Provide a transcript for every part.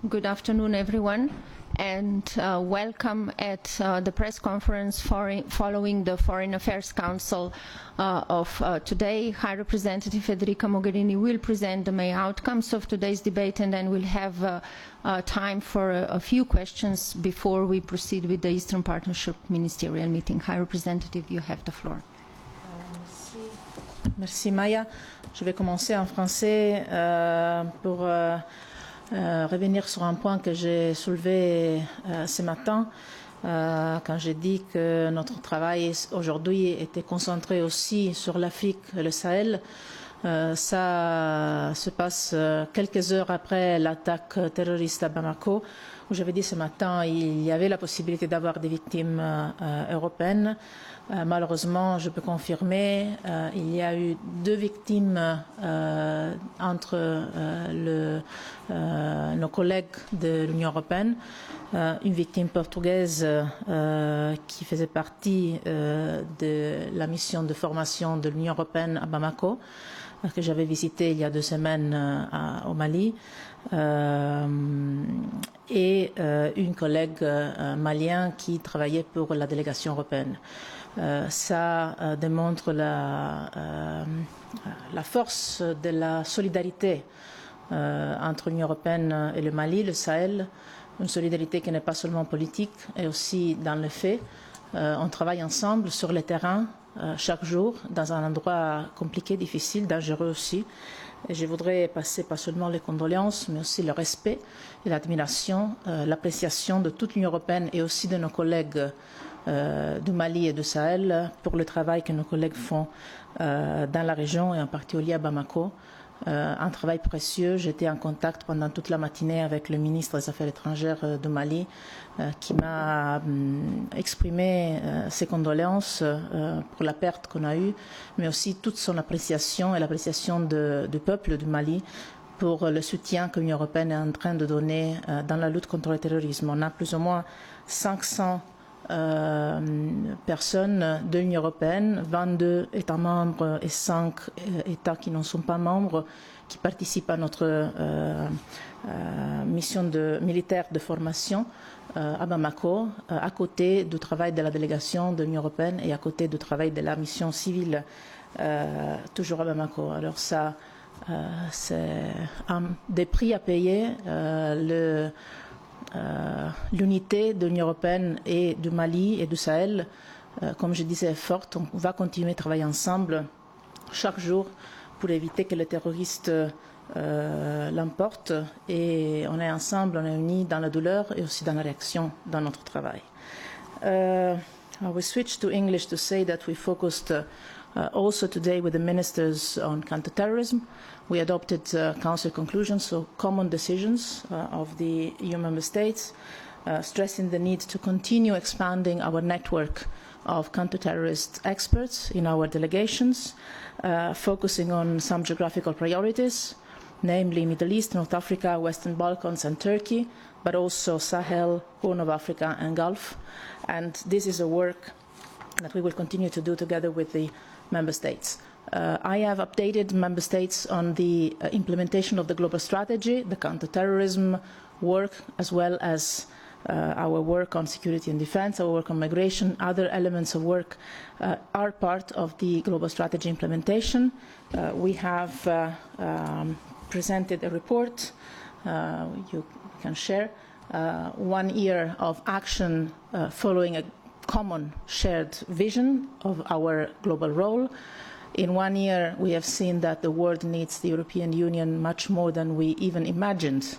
Good afternoon, everyone, and welcome at the press conference following the Foreign Affairs Council of today. High Representative Federica Mogherini will present the main outcomes of today's debate, and then we'll have time for a few questions before we proceed with the Eastern Partnership Ministerial Meeting. High Representative, you have the floor. Merci Maya. Je vais commencer en français pour revenir sur un point que j'ai soulevé ce matin quand j'ai dit que notre travail aujourd'hui était concentré aussi sur l'Afrique et le Sahel. Ça se passe quelques heures après l'attaque terroriste à Bamako, où j'avais dit ce matin il y avait la possibilité d'avoir des victimes européennes. Malheureusement, je peux confirmer, il y a eu 2 victimes entre nos collègues de l'Union européenne. Une victime portugaise qui faisait partie de la mission de formation de l'Union européenne à Bamako, que j'avais visité il y a 2 semaines au Mali, et une collègue malienne qui travaillait pour la délégation européenne. Ça démontre la force de la solidarité entre l'Union européenne et le Mali, le Sahel, une solidarité qui n'est pas seulement politique, et aussi dans les faits. On travaille ensemble sur le terrain chaque jour, dans un endroit compliqué, difficile, dangereux aussi. Et je voudrais passer pas seulement les condoléances, mais aussi le respect et l'admiration, l'appréciation de toute l'Union européenne et aussi de nos collègues du Mali et du Sahel pour le travail que nos collègues font dans la région et en particulier à Bamako. Un travail précieux. J'étais en contact pendant toute la matinée avec le ministre des Affaires étrangères du Mali qui m'a exprimé ses condoléances pour la perte qu'on a eue, mais aussi toute son appréciation et l'appréciation du peuple du Mali pour le soutien que l'Union européenne est en train de donner dans la lutte contre le terrorisme. On a plus ou moins 500 personnes de l'Union européenne, 22 États membres et 5 États qui n'en sont pas membres, qui participent à notre mission militaire de formation à Bamako, à côté du travail de la délégation de l'Union européenne et à côté du travail de la mission civile, toujours à Bamako. Alors ça, c'est des prix à payer. L'unité de l'Union européenne et du Mali et du Sahel, comme je disais, est forte. On va continuer à travailler ensemble chaque jour pour éviter que les terroristes l'emportent. Et on est ensemble, on est unis dans la douleur et aussi dans la réaction dans notre travail. I will switch to English to say that we focused also today with the ministers on counterterrorism. We adopted Council conclusions, so common decisions of the EU member states, stressing the need to continue expanding our network of counterterrorist experts in our delegations, focusing on some geographical priorities, namely Middle East, North Africa, Western Balkans and Turkey, but also Sahel, Horn of Africa and Gulf. And this is a work that we will continue to do together with the member states. I have updated member states on the implementation of the global strategy, the counterterrorism work, as well as our work on security and defense, our work on migration. Other elements of work are part of the global strategy implementation. We have presented a report you can share, 1 year of action following a common shared vision of our global role. In 1 year, we have seen that the world needs the European Union much more than we even imagined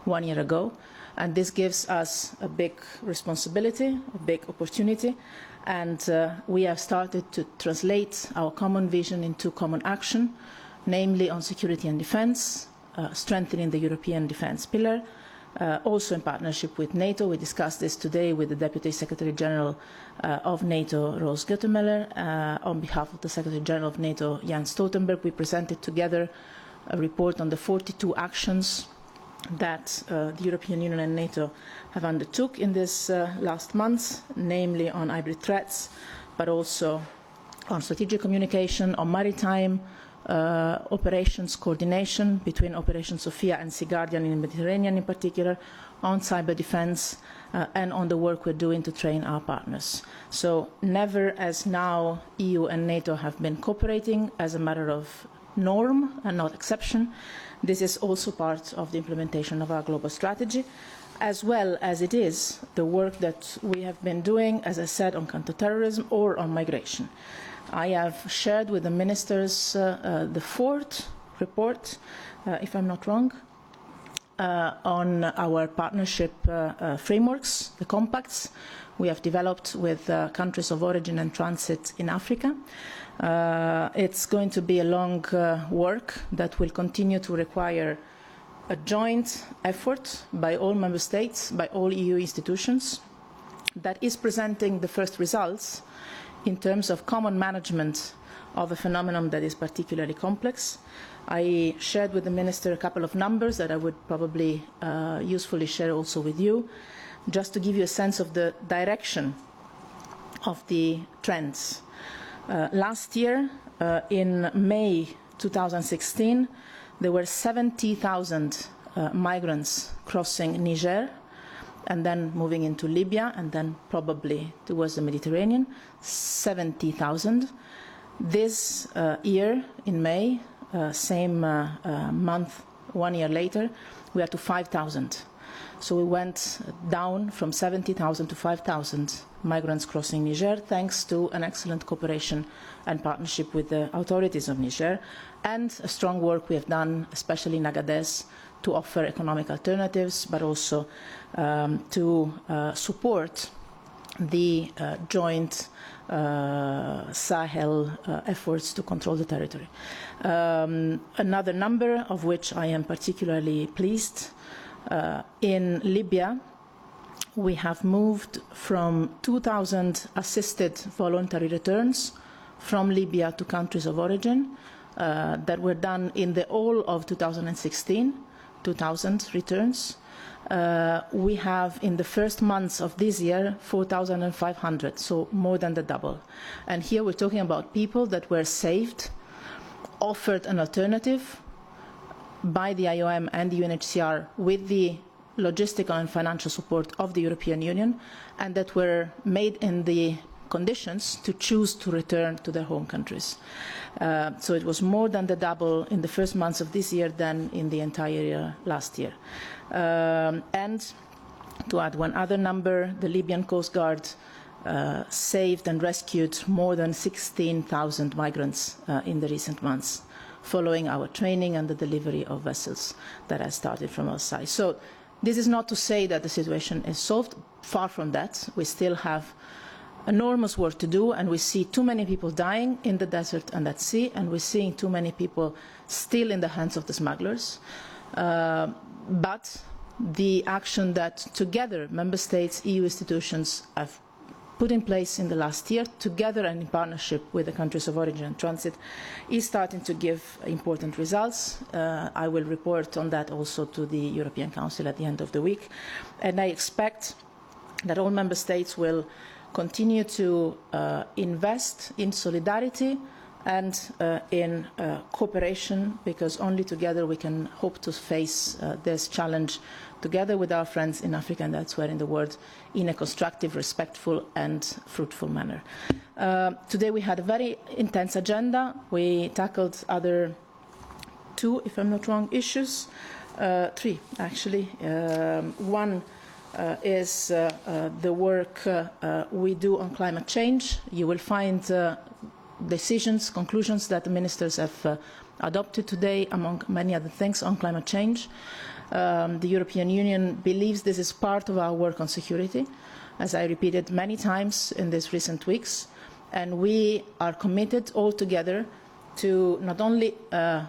1 year ago. And this gives us a big responsibility, a big opportunity. And we have started to translate our common vision into common action, namely on security and defense, strengthening the European defense pillar, also in partnership with NATO. We discussed this today with the Deputy Secretary General of NATO, Rose Guttemüller. On behalf of the Secretary General of NATO, Jens Stoltenberg, we presented together a report on the 42 actions that the European Union and NATO have undertook in this last months, namely on hybrid threats, but also on strategic communication, on maritime operations coordination between Operation Sophia and Sea Guardian in the Mediterranean in particular, on cyber defense, and on the work we're doing to train our partners. So never as now EU and NATO have been cooperating as a matter of norm and not exception. This is also part of the implementation of our global strategy, as well as it is the work that we have been doing, as I said, on counterterrorism or on migration. I have shared with the ministers the fourth report, if I'm not wrong, on our partnership frameworks, the compacts we have developed with countries of origin and transit in Africa. It's going to be a long work that will continue to require a joint effort by all member states, by all EU institutions, that is presenting the first results in terms of common management of a phenomenon that is particularly complex. I shared with the Minister a couple of numbers that I would probably usefully share also with you, just to give you a sense of the direction of the trends. Last year, in May 2016, there were 70,000 migrants crossing Niger and then moving into Libya and then probably towards the Mediterranean, 70,000. This year, in May, same month, 1 year later, we are to 5,000. So we went down from 70,000 to 5,000 migrants crossing Niger, thanks to an excellent cooperation and partnership with the authorities of Niger, and a strong work we have done, especially in Agadez, to offer economic alternatives, but also to support the joint Sahel efforts to control the territory. Another number of which I am particularly pleased, in Libya, we have moved from 2,000 assisted voluntary returns from Libya to countries of origin that were done in the whole of 2016, 2,000 returns. We have, in the first months of this year, 4,500, so more than the double. And here we're talking about people that were saved, offered an alternative by the IOM and the UNHCR with the logistical and financial support of the European Union, and that were made in the conditions to choose to return to their home countries. So it was more than the double in the first months of this year than in the entire year last year. And to add one other number, the Libyan Coast Guard saved and rescued more than 16,000 migrants in the recent months, following our training and the delivery of vessels that has started from our side. So this is not to say that the situation is solved. Far from that. We still have enormous work to do, and we see too many people dying in the desert and at sea, and we're seeing too many people still in the hands of the smugglers. But the action that together member states, EU institutions have put in place in the last year, together and in partnership with the countries of origin and transit, is starting to give important results. I will report on that also to the European Council at the end of the week. And I expect that all member states will continue to invest in solidarity and in cooperation, because only together we can hope to face this challenge together with our friends in Africa and elsewhere in the world in a constructive, respectful and fruitful manner. Today we had a very intense agenda. We tackled other two, if I'm not wrong, issues, three actually. One is the work we do on climate change. You will find decisions, conclusions that the ministers have adopted today, among many other things, on climate change. The European Union believes this is part of our work on security, as I repeated many times in these recent weeks, and we are committed all together to not only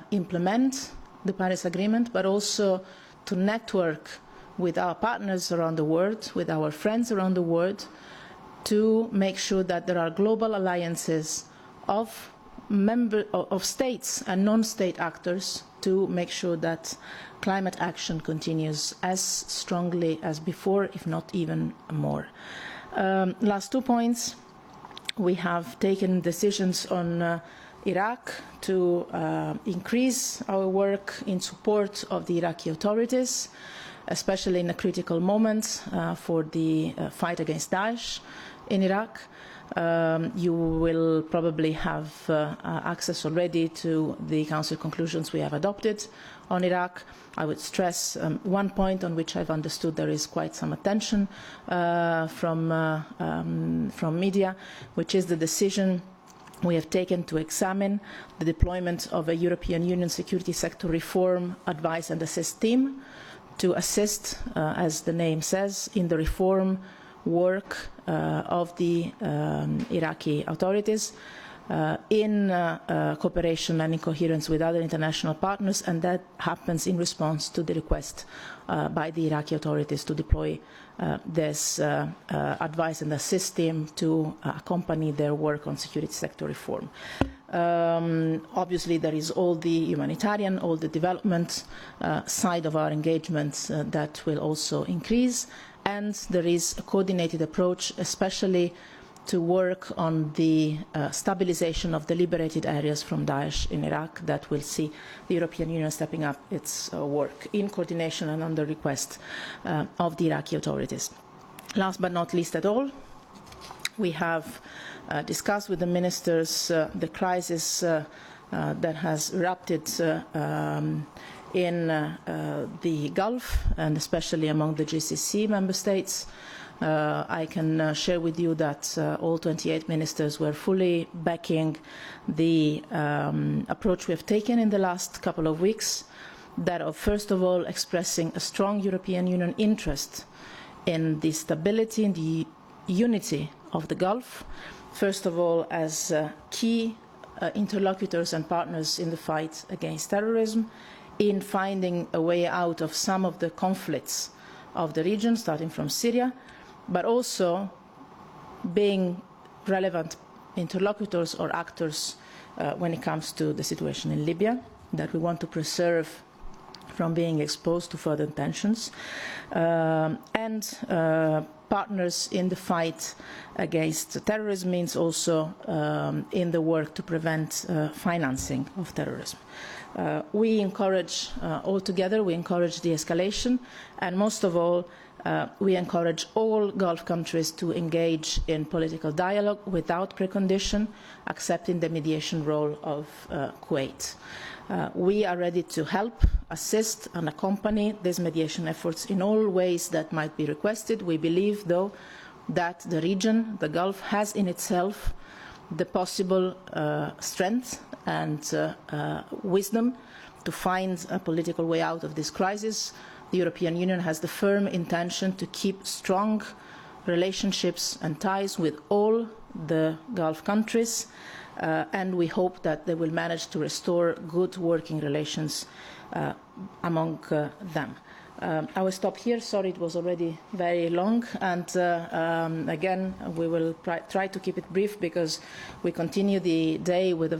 implement the Paris Agreement, but also to network with our partners around the world, with our friends around the world, to make sure that there are global alliances of states and non-state actors to make sure that climate action continues as strongly as before, if not even more. Last 2 points. we have taken decisions on Iraq to increase our work in support of the Iraqi authorities, especially in a critical moment for the fight against Daesh in Iraq. You will probably have access already to the Council conclusions we have adopted on Iraq. I would stress one point on which I've understood there is quite some attention from media, which is the decision we have taken to examine the deployment of a European Union security sector reform advice and assist team to assist, as the name says, in the reform work of the Iraqi authorities in cooperation and in coherence with other international partners, and that happens in response to the request by the Iraqi authorities to deploy this advice and assist team to accompany their work on security sector reform. Obviously, there is all the humanitarian, all the development side of our engagement that will also increase, and there is a coordinated approach, especially to work on the stabilization of the liberated areas from Daesh in Iraq, that will see the European Union stepping up its work in coordination and on the request of the Iraqi authorities. Last but not least at all, we have discussed with the ministers the crisis that has erupted in the Gulf, and especially among the GCC member states. I can share with you that all 28 ministers were fully backing the approach we have taken in the last couple of weeks, that of first of all expressing a strong European Union interest in the stability and the unity of the Gulf, first of all as key interlocutors and partners in the fight against terrorism, in finding a way out of some of the conflicts of the region, starting from Syria, but also being relevant interlocutors or actors when it comes to the situation in Libya, that we want to preserve from being exposed to further tensions, and partners in the fight against terrorism means also in the work to prevent financing of terrorism. We encourage, altogether, we encourage de-escalation, and most of all, we encourage all Gulf countries to engage in political dialogue without precondition, accepting the mediation role of Kuwait. We are ready to help, assist and accompany these mediation efforts in all ways that might be requested. We believe, though, that the region, the Gulf, has in itself the possible strength and wisdom to find a political way out of this crisis. The European Union has the firm intention to keep strong relationships and ties with all the Gulf countries, and we hope that they will manage to restore good working relations among them. I will stop here. Sorry, it was already very long, and again, we will try to keep it brief because we continue the day with a